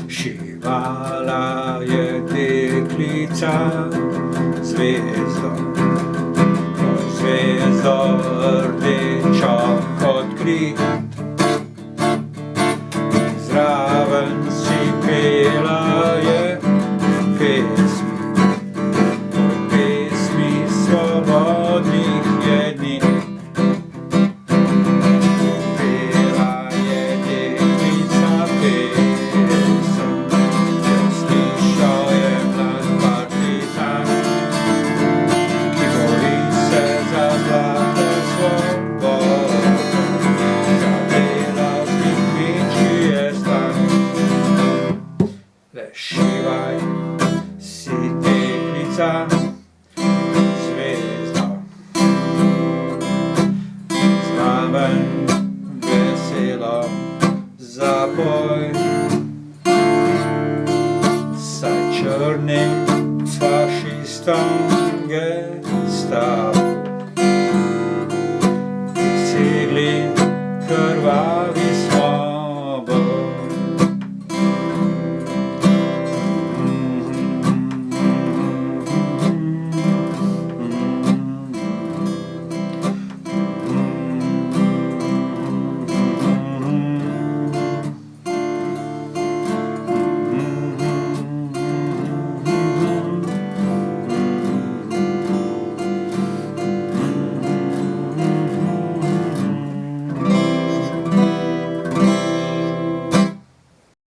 Šivala je deklica zvezdo, zvezdo rdečo kot kri. Zraven si pela je pesmi, pesmi svobodnih jedni. Pela je deklica pesem, slišal je mlad partizan, ki bori se za zlato svobodo, za delavski kmečji stan. Le šivaj si deklica zvezda, zraven veselo zapoj, saj črnim fašistom